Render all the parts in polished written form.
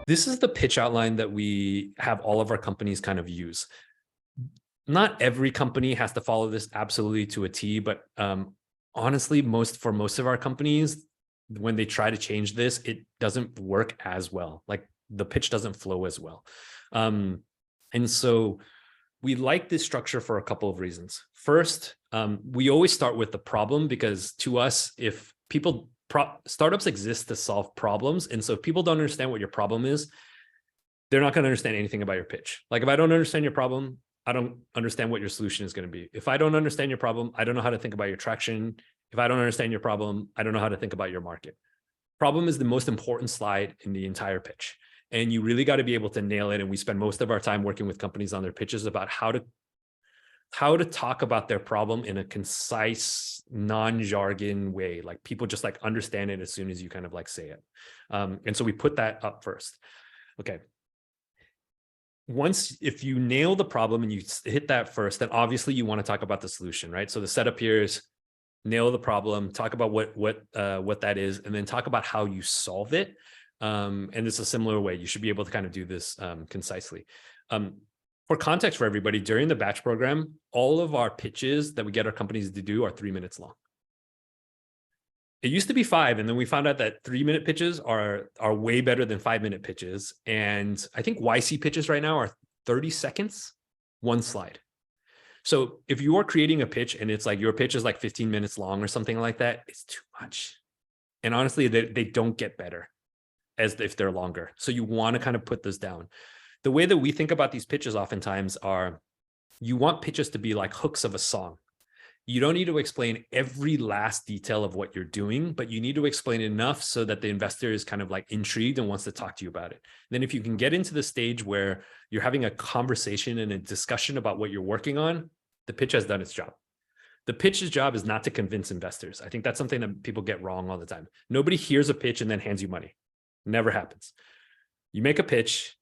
This is the pitch outline that we have all of our companies kind of use. Not every company has to follow this absolutely to a T, but honestly, for most of our companies, when they try to change this, it doesn't work as well. Like the pitch doesn't flow as well. And so we like this structure for a couple of reasons. First, we always start with the problem, because to us, if startups exist to solve problems. And so if people don't understand what your problem is, they're not going to understand anything about your pitch. Like if I don't understand your problem, I don't understand what your solution is going to be. If I don't understand your problem, I don't know how to think about your traction. If I don't understand your problem, I don't know how to think about your market. Problem is the most important slide in the entire pitch. And you really got to be able to nail it. And we spend most of our time working with companies on their pitches about how to talk about their problem in a concise, non-jargon way. Like people just like understand it as soon as you kind of like say it. And so we put that up first. Okay. If you nail the problem and you hit that first, then obviously you want to talk about the solution, right? So the setup here is nail the problem, talk about what that is, and then talk about how you solve it. And it's a similar way. You should be able to kind of do this concisely. For context for everybody, during the batch program, all of our pitches that we get our companies to do are 3 minutes long. It used to be 5, and then we found out that 3-minute pitches are way better than 5-minute pitches. And I think YC pitches right now are 30 seconds, 1 slide. So if you are creating a pitch and it's like your pitch is like 15 minutes long or something like that, it's too much. And honestly, they don't get better as if they're longer. So you want to kind of put this down. The way that we think about these pitches oftentimes are, you want pitches to be like hooks of a song. You don't need to explain every last detail of what you're doing, but you need to explain enough so that the investor is kind of like intrigued and wants to talk to you about it. Then if you can get into the stage where you're having a conversation and a discussion about what you're working on, the pitch has done its job. The pitch's job is not to convince investors. I think that's something that people get wrong all the time. Nobody hears a pitch and then hands you money. Never happens. You make a pitch.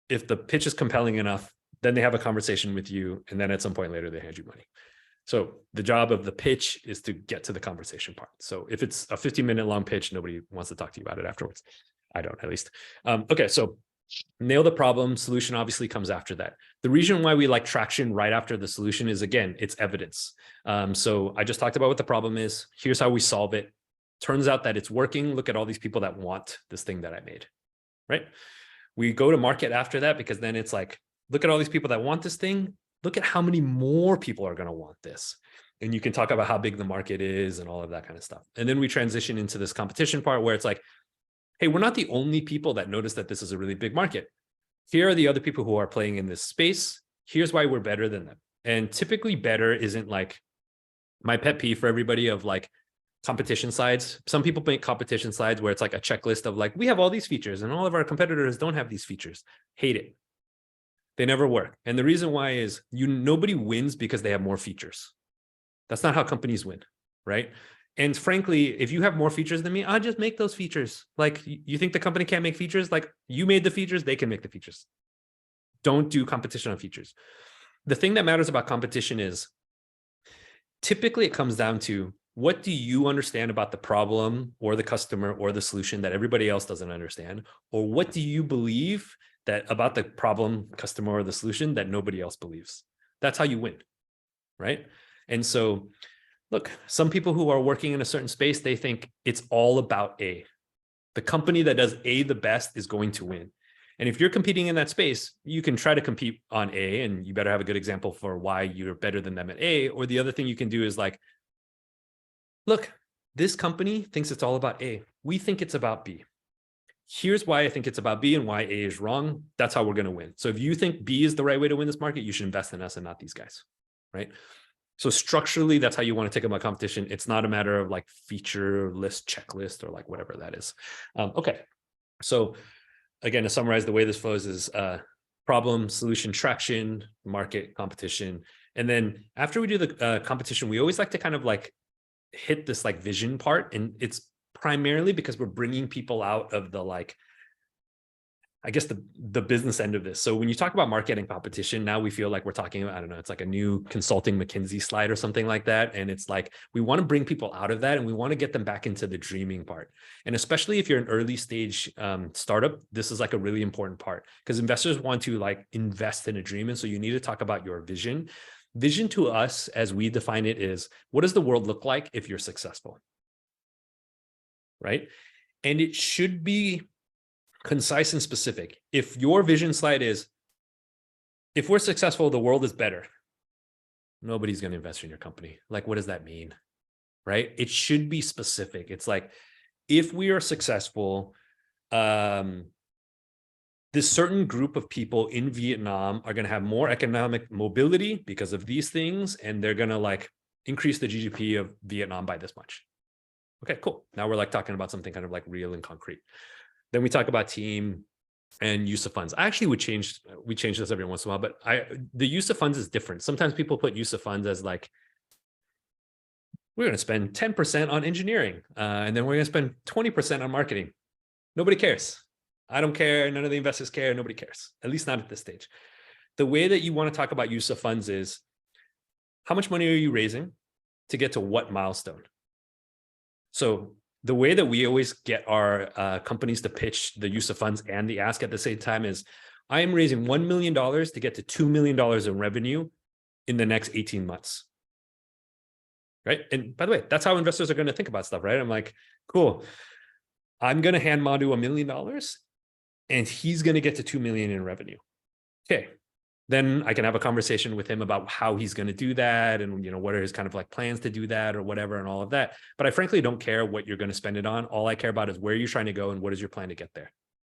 If the pitch is compelling enough, then they have a conversation with you. And then at some point later, they hand you money. So the job of the pitch is to get to the conversation part. So if it's a 15-minute long pitch, nobody wants to talk to you about it afterwards. I don't, at least. Okay, so nail the problem. Solution obviously comes after that. The reason why we like traction right after the solution is, again, it's evidence. So I just talked about what the problem is. Here's how we solve it. Turns out that it's working. Look at all these people that want this thing that I made, right? We go to market after that, because then it's like, look at all these people that want this thing. Look at how many more people are going to want this. And you can talk about how big the market is and all of that kind of stuff. And then we transition into this competition part where it's like, hey, we're not the only people that notice that this is a really big market. Here are the other people who are playing in this space. Here's why we're better than them. And typically better isn't like my pet peeve for everybody of like competition slides. Some people make competition slides where it's like a checklist of like, we have all these features and all of our competitors don't have these features. Hate it. They never work. And the reason why is nobody wins because they have more features. That's not how companies win, right? And frankly, if you have more features than me, I'll just make those features. Like, you think the company can't make features? Like, you made the features, they can make the features. Don't do competition on features. The thing that matters about competition is typically it comes down to, what do you understand about the problem or the customer or the solution that everybody else doesn't understand? Or what do you believe that about the problem, customer, or the solution that nobody else believes? That's how you win, right? And so, look, some people who are working in a certain space, they think it's all about A. The company that does A the best is going to win. And if you're competing in that space, you can try to compete on A, and you better have a good example for why you're better than them at A. Or the other thing you can do is like, look, this company thinks it's all about A. We think it's about B. Here's why I think it's about B and why A is wrong. That's how we're going to win. So if you think B is the right way to win this market, you should invest in us and not these guys, right? So structurally, that's how you want to take about competition. It's not a matter of like feature list, checklist, or like whatever that is. Okay. So again, to summarize, the way this flows is problem, solution, traction, market, competition. And then after we do the competition, we always like to kind of like hit this like vision part. And it's primarily because we're bringing people out of the like I guess the business end of this. So when you talk about market and competition, now we feel like we're talking about, I don't know, it's like a new consulting McKinsey slide or something like that. And it's like, we want to bring people out of that and we want to get them back into the dreaming part. And especially if you're an early stage startup, this is like a really important part because investors want to like invest in a dream. And so you need to talk about your vision. Vision to us, as we define it, is what does the world look like if you're successful? Right? And it should be concise and specific. If your vision slide is, if we're successful, the world is better, nobody's going to invest in your company. Like, what does that mean? Right? It should be specific. It's like, if we are successful, this certain group of people in Vietnam are going to have more economic mobility because of these things, and they're going to like increase the GDP of Vietnam by this much. Okay, cool. Now we're like talking about something kind of like real and concrete. Then we talk about team and use of funds. Actually, we change this every once in a while, but the use of funds is different. Sometimes people put use of funds as like, we're going to spend 10% on engineering, and then we're going to spend 20% on marketing. Nobody cares. I don't care. None of the investors care. Nobody cares, at least not at this stage. The way that you want to talk about use of funds is, how much money are you raising to get to what milestone? So the way that we always get our companies to pitch the use of funds and the ask at the same time is, I am raising $1 million to get to $2 million in revenue in the next 18 months. Right. And by the way, that's how investors are going to think about stuff, right? I'm like, cool. I'm going to hand Madhu $1 million and he's going to get to 2 million in revenue. Okay. Then I can have a conversation with him about how he's going to do that and, you know, what are his kind of like plans to do that or whatever and all of that. But I frankly don't care what you're going to spend it on. All I care about is where you're trying to go and what is your plan to get there.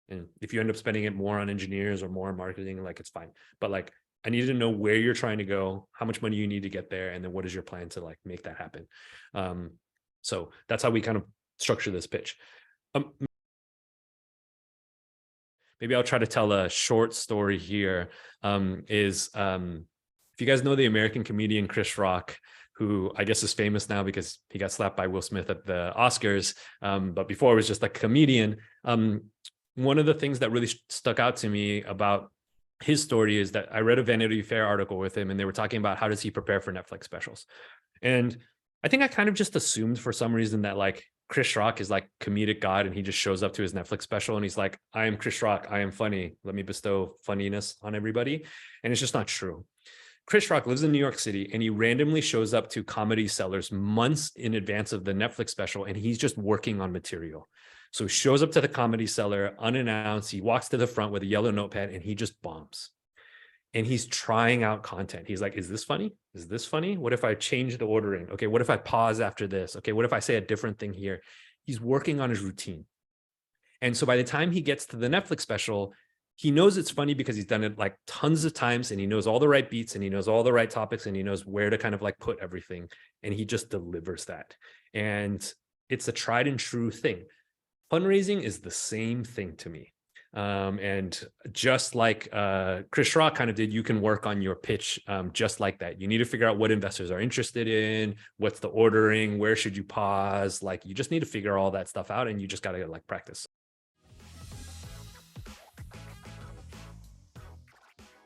And if you end up spending it more on engineers or more on marketing, like, it's fine. But like, I need to know where you're trying to go, how much money you need to get there, and then what is your plan to like make that happen. So that's how we kind of structure this pitch. Maybe I'll try to tell a short story here. If you guys know the American comedian Chris Rock, who I guess is famous now because he got slapped by Will Smith at the Oscars, but before it was just a comedian. One of the things that really stuck out to me about his story is that I read a Vanity Fair article with him, and they were talking about how does he prepare for Netflix specials. And I think I kind of just assumed for some reason that like Chris Rock is like comedic god, and he just shows up to his Netflix special and he's like, I am Chris Rock, I am funny, let me bestow funniness on everybody. And it's just not true. Chris Rock lives in New York City, and he randomly shows up to Comedy Sellers months in advance of the Netflix special, and he's just working on material. So he shows up to the Comedy Cellar unannounced, he walks to the front with a yellow notepad, and he just bombs. And he's trying out content. He's like, is this funny? Is this funny? What if I change the ordering? Okay, what if I pause after this? Okay, what if I say a different thing here? He's working on his routine. And so by the time he gets to the Netflix special, he knows it's funny because he's done it like tons of times, and he knows all the right beats, and he knows all the right topics, and he knows where to kind of like put everything. And he just delivers that. And it's a tried and true thing. Fundraising is the same thing to me. And just like Chris Rock kind of did, you can work on your pitch just like that. You need to figure out what investors are interested in, what's the ordering, where should you pause. Like, you just need to figure all that stuff out, and you just got to like practice.